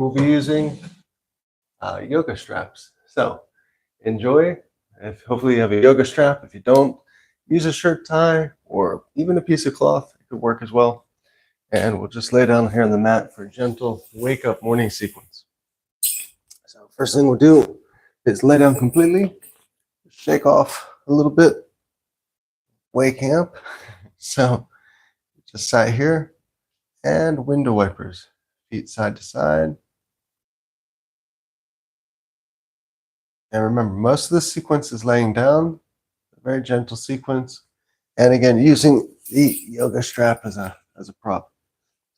we'll be using yoga straps. So enjoy. If hopefully you have a yoga strap. If you don't, use a shirt tie or even a piece of cloth. It could work as well. And we'll just lay down here on the mat for a gentle wake up morning sequence. So first thing we'll do is lay down completely, shake off a little bit, waking up. So just side here and window wipers, feet side to side. And remember, most of this sequence is laying down, a very gentle sequence. And again, using the yoga strap as a prop.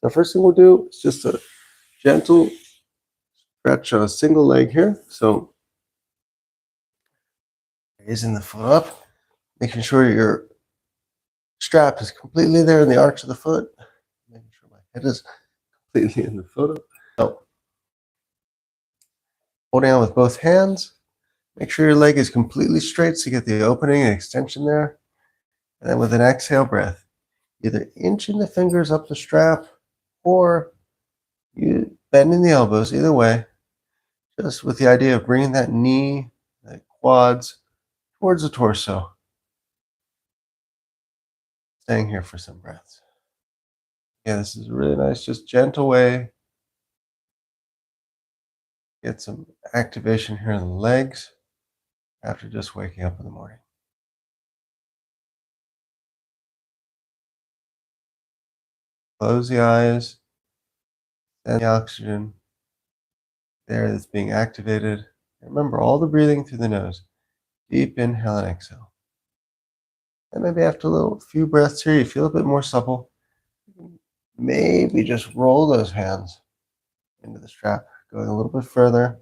The first thing we'll do is just a gentle stretch of a single leg here. So raising the foot up, making sure your strap is completely there in the arch of the foot, making sure my head is completely in the photo. So holding on with both hands, make sure your leg is completely straight so you get the opening and extension there. And then with an exhale breath, either inching the fingers up the strap or you bending the elbows, either way, just with the idea of bringing that knee, that quads towards the torso. Staying here for some breaths. Yeah, this is a really nice, just gentle way. Get some activation here in the legs after just waking up in the morning. Close the eyes, and the oxygen there that's being activated. Remember all the breathing through the nose. Deep inhale and exhale. And maybe after a few breaths here, you feel a bit more supple. Maybe just roll those hands into the strap, going a little bit further.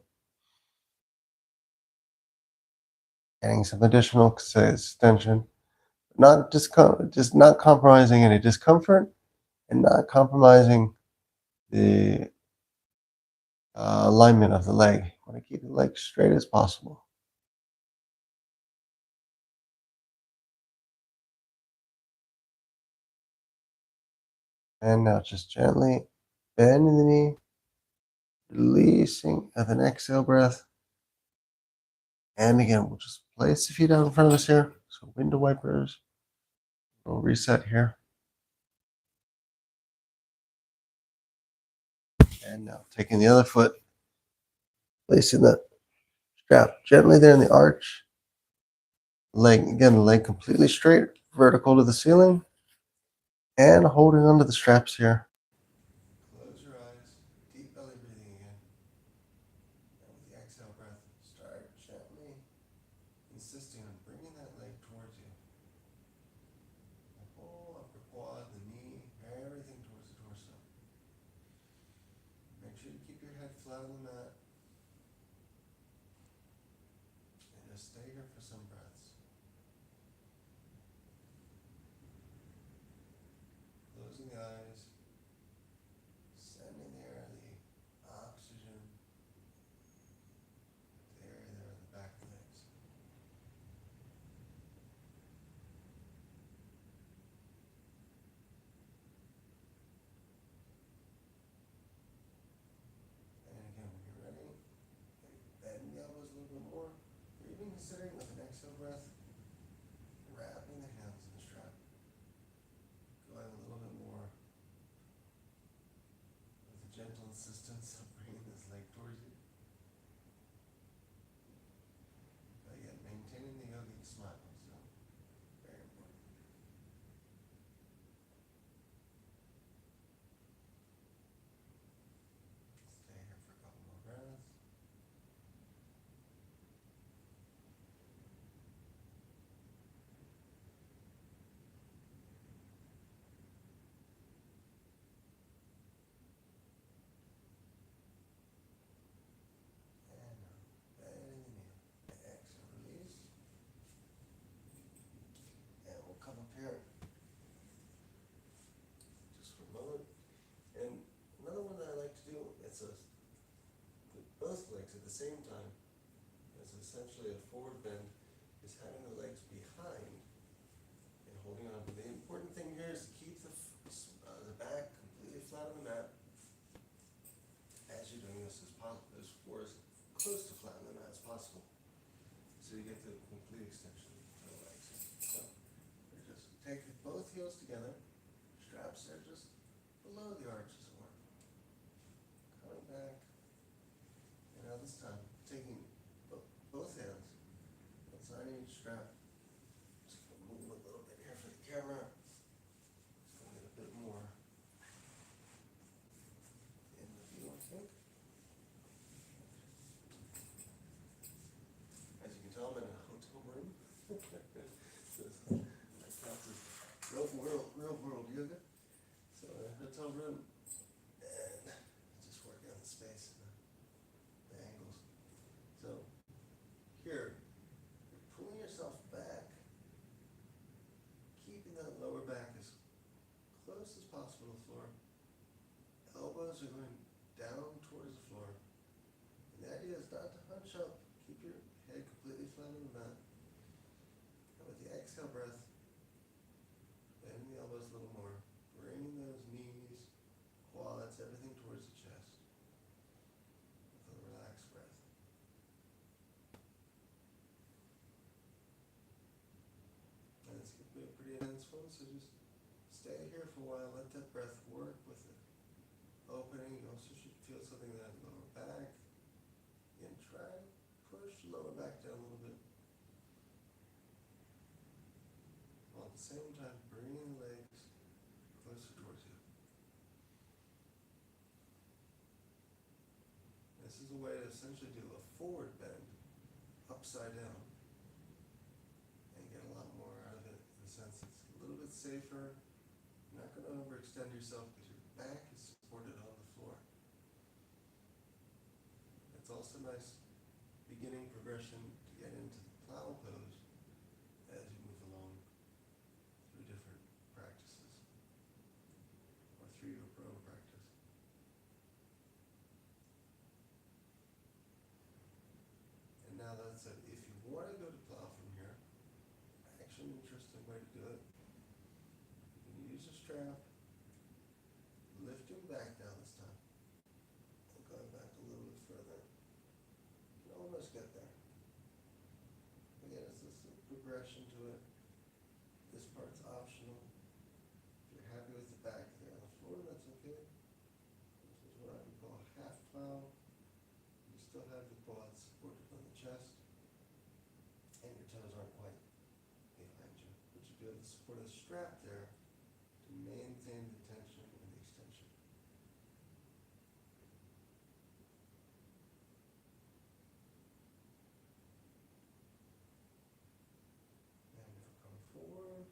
Getting some additional extension. Just not compromising any discomfort and not compromising the alignment of the leg. You want to keep the leg straight as possible. And now just gently bending the knee, releasing of an exhale breath. And again, we'll just place the feet out in front of us here. So window wipers. We'll reset here. And now taking the other foot, placing the strap gently there in the arch. Leg, again, the leg completely straight, vertical to the ceiling. And holding onto the straps here. Close your eyes, deep belly breathing again. And with the exhale breath, start gently insisting on bringing that leg towards you. The whole upper quad, the knee, everything towards the torso. Make sure you keep your head flat on the mat. And just stay here for some breaths. Closing the eyes, sending the air, the oxygen there in the back of the legs. And again, when you're ready, bend the elbows a little bit more. Or even considering with an exhale breath, wrapping the hands in the strap. Going a little bit more with a gentle insistence of bringing this leg towards you. But again, maintaining the yogic smile, so very important. Stay here for a couple more breaths. And bend the knee. Exhale, release. And we'll come up here just for a moment. And another one that I like to do, it's with both legs at the same time. It's essentially a forward bend, is having the legs behind and holding on. But the important thing here is to keep the back completely flat on the mat as you're doing this as far as close to flat on the mat as possible. So you get the complete extension of the legs. So we just take both heels together, straps are just below the arch as it were. Coming back, and now this time taking both hands, outside each strap. Just gonna move a little bit here for the camera. Just gonna get a bit more in the view, I think. As you can tell, I'm in a hotel room. So that counts as real world yoga. So a hotel room, and just working on the space and the angles. So here, you're pulling yourself back, keeping that lower back as close as possible to the floor. Elbows are going down towards the floor. And the idea is not to hunch up, keep your head completely flat on the mat. And with the exhale breath, bend the elbows a little more, bring those knees, quads, everything towards the chest with a relaxed breath. And it's going to be a pretty intense one, so just stay here for a while, let that breath work with it. Opening, you also should feel something in that lower back. And try to push the lower back down a little bit. While at the same time bringing the legs closer towards you. This is a way to essentially do a forward bend, upside down, and get a lot more out of it in the sense it's a little bit safer. You're not going to overextend yourself because your back is supported on the floor. It's also nice beginning progression to get into the plow pose as you move along through different practices or through your pro practice. And now that said, if you want to go to plow from here, actually an interesting way to do it. You can use a strap, lifting back down this time, and going back a little bit further. You can almost get there. Again, it's just a progression to it. This part's optional. If you're happy with the back there on the floor, that's okay. This is what I would call a half plow. You still have the quads supported on the chest, and your toes aren't quite behind you. But you do have the support of the strap there to maintain the tension and the extension. And if we're coming forward,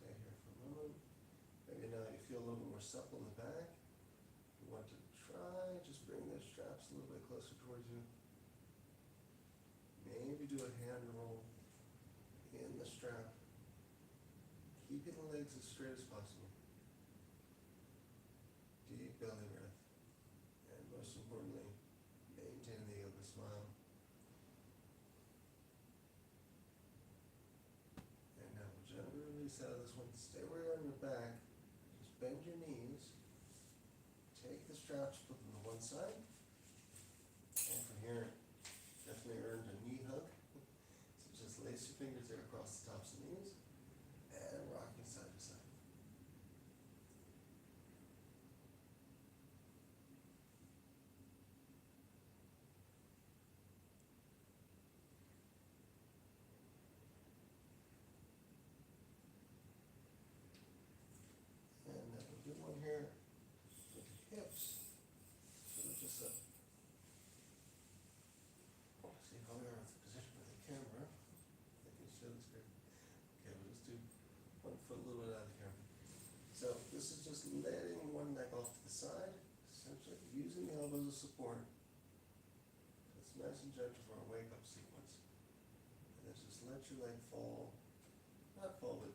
stay here for a moment. Maybe now you feel a little bit more supple in the back. You want to try, just bring those straps a little bit closer towards you. Maybe do a hand roll in the strap, keeping the legs as straight as possible. Deep belly breath, and most importantly, maintain the yoga smile. And now we'll gently release out of this one. Stay where you're on your back. Just bend your knees. Take the straps, put them to one side. And from here, definitely earned a knee hug. So just lace your fingers there across the tops of the knees. And rocking side to side. And then we'll do one here with the hips. So just see how we are with the position of the camera. I think it shows good. Okay, we'll just do one foot a little bit out of the camera. So this is just letting one leg off to the side, essentially using the elbows as support. It's nice and gentle for a wake up sequence. And then just let your leg fall, not fall, but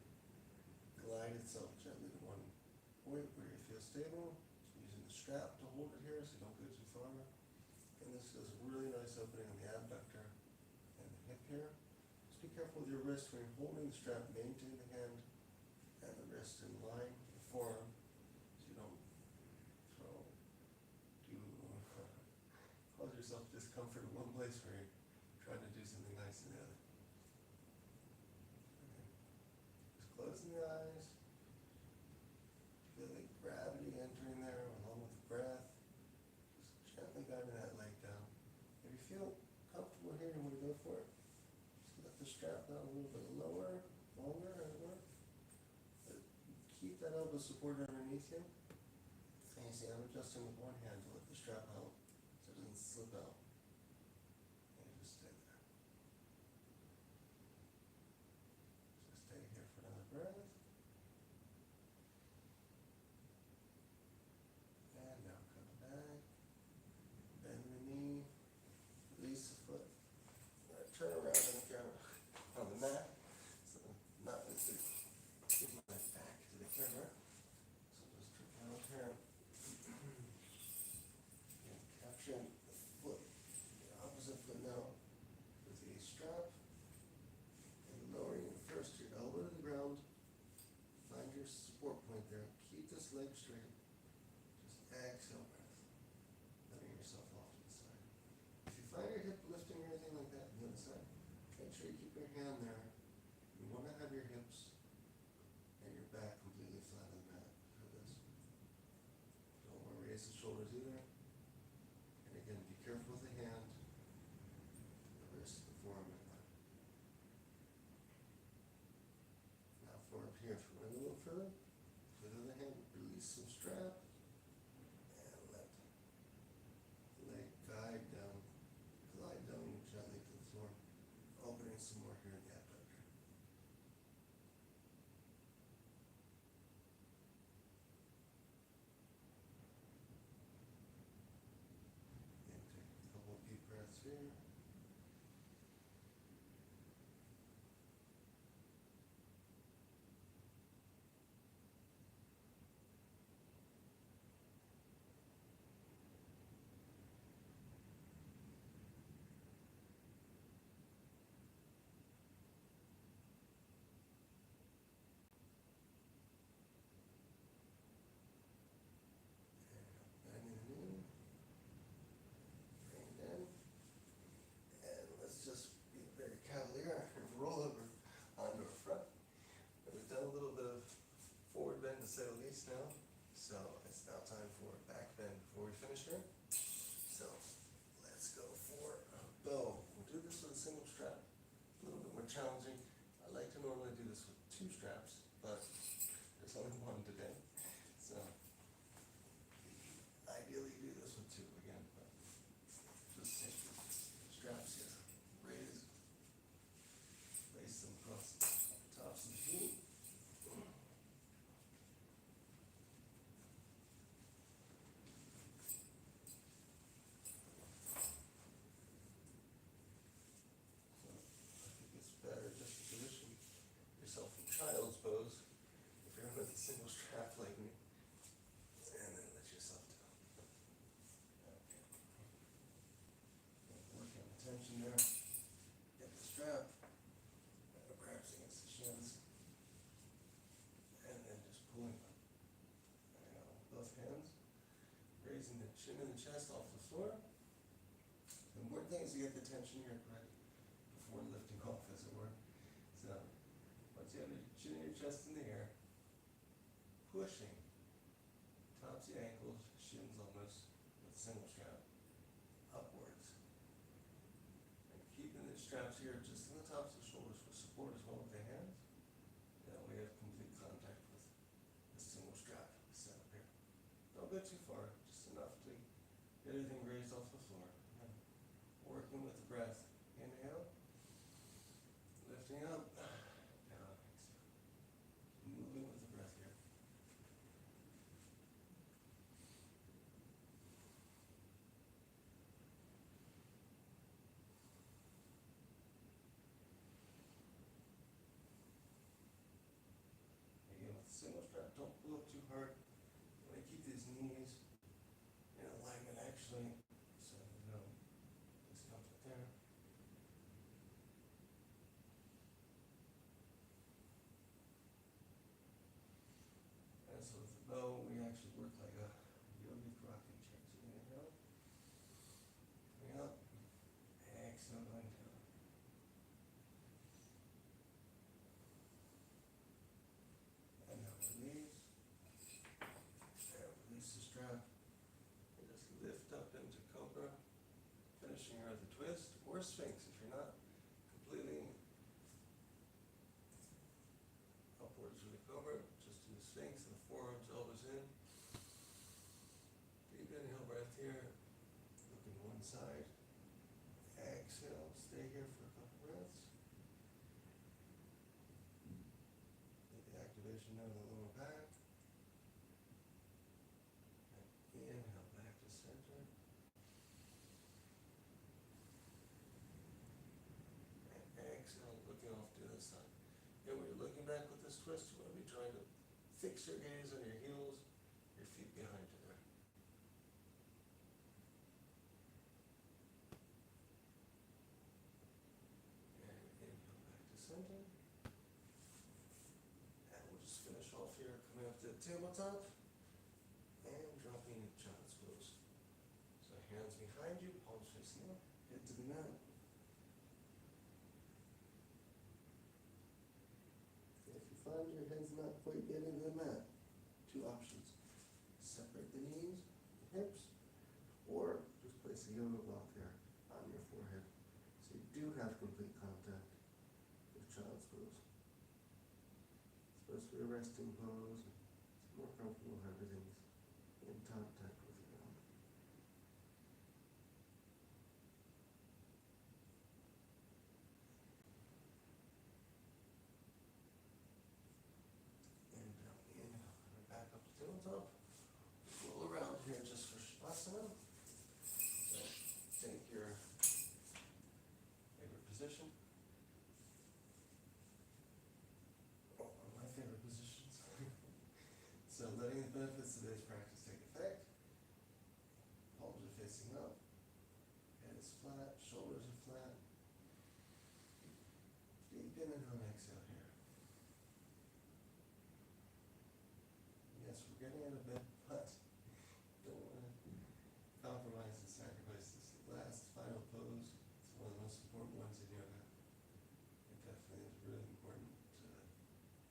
glide itself gently to one point where you feel stable. Using the strap to hold it here so you don't go too far. And this is a really nice opening on the abductor and the hip here. Just be careful with your wrist when you're holding the strap, maintain the hand and the wrist in line, the forearm, so you don't throw discomfort in one place where you're trying to do something nice in the other. Just closing the eyes. Feel the gravity entering there along with the breath. Just gently guiding that leg down. If you feel comfortable here, you want to go for it. Just let the strap down a little bit lower, longer, and more. But keep that elbow supported underneath you. And you see, I'm adjusting with one hand to let the strap out so it doesn't slip out. And just stay there. Just stay here for another breath. And now come back. Bend the knee. Release the foot. Turn around on the camera. On the mat. So not as if give my back to the camera. So just turn around here. And capture the foot. The opposite foot now. With the strap. And lowering first your elbow to the ground. Find your support point there. Keep this leg straight. Just exhale breath. Letting yourself off to the side. If you find your hip lifting or anything like that on the other side, make sure you keep your hand there. You want to have your hips and your back completely flat on the mat for this. Don't want to raise the shoulders either. And again, be careful with the hand, the wrist, the forearm, and that. Now for up here, if you want to go a little further, with the other hand, release some strap. And let the leg glide down gently to the floor, opening some more here in the abductor. And take a couple of deep breaths here. Bending the knee, bring it in, and let's just be very cavalier and roll over onto our front. And we've done a little bit of forward bend to say the least now, so it's now time for a back bend before we finish here. So let's go for a bow. We'll do this with a single strap, a little bit more challenging. I like to normally do this with two straps, but there's only one today. So ideally do this with two again, but just take the straps here, lace them across the tops of the feet. So I think it's better just to position yourself in child's pose if you're with a single strap like me. And then let yourself down. Okay. Work on the tension there. Get the strap. Perhaps against the shins. And then just pulling up. There you go. Both hands. Raising the chin and the chest off the floor. The important thing is to get the tension here right before lifting off, as it were. So once you have your chin and your chest in the air, pushing tops of the ankles, shins almost, with a single strap, upwards. And keeping the straps here just in the tops of the shoulders for support as well with the hands. That way you have complete contact with the single strap set up here. Don't go too far, just enough to get everything raised off the floor. And working with the breath. Inhale, lifting up, down, exhale. Moving with the breath here. Again, with the single strap, don't pull up too hard. You want to keep these knees in alignment actually, so no discomfort there. And so with the bow, we actually work like a yogic rocking chair. So inhale, coming up, or Sphinx. If you're not completely upwards with the cobra, just do the Sphinx and the forearms, elbows in. Deep inhale breath here, looking to one side. Exhale, stay here for a couple breaths. Get the activation down in the lower back. And inhale back to center. And exhale, looking off to the side. And when you're looking back with this twist, you want to be trying to fix your gaze on your heels, your feet behind you there. And inhale back to center. And we'll just finish off here, coming up to the tabletop and dropping into child's pose. So hands behind you, palms facing up, head to the mat. If you find your head's not quite getting to the mat, two options. Separate the knees, the hips, or just place a yoga block there on your forehead. So you do have complete contact with child's pose. It's supposed to be a resting pose. It's more comfortable if everything's in contact with the ground. And inhale, coming back up to tabletop. Roll around here just for Shavasana. So take your favorite position. One of my favorite positions. So letting the benefits of today's practice take effect. Palms are facing up. Head is flat, shoulders are flat. Deep inhale and exhale here. Yes, we're getting out of bed, but don't want to compromise and sacrifice this last final pose. It's one of the most important ones in yoga. It definitely is really important to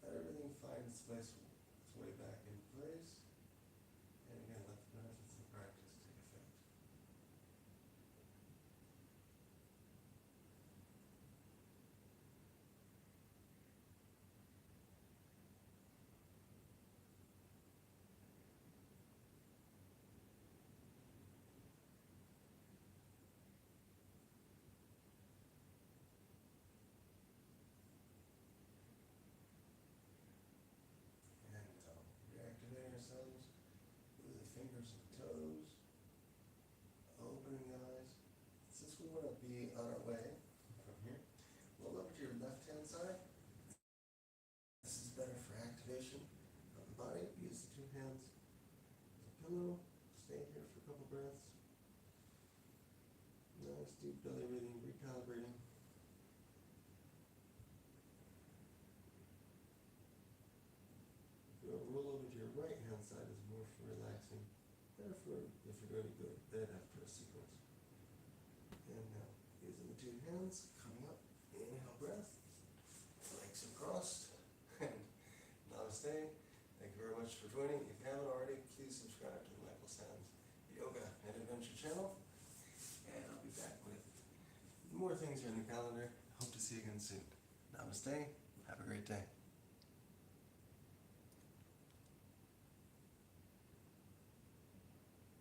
let everything find its place, its way back in place. And again, let the benefits of the practice take effect. And reactivate ourselves with the fingers and toes, opening the eyes. Since we want to be on our way from here, roll over to your left-hand side. This is better for activation of the body. Use the two hands as a pillow. Stay here for a couple breaths. Nice deep belly breathing, recalibrating. Roll over to your right hand side is more for relaxing. Better for if you're going to go to bed after a sequence. And now, using the two hands, coming up, inhale breath, legs are crossed, and namaste. Thank you very much for joining. If you haven't already, please subscribe to the Michael Sands Yoga and Adventure channel. And I'll be back with more things here in the calendar. Hope to see you again soon. Namaste. Have a great day.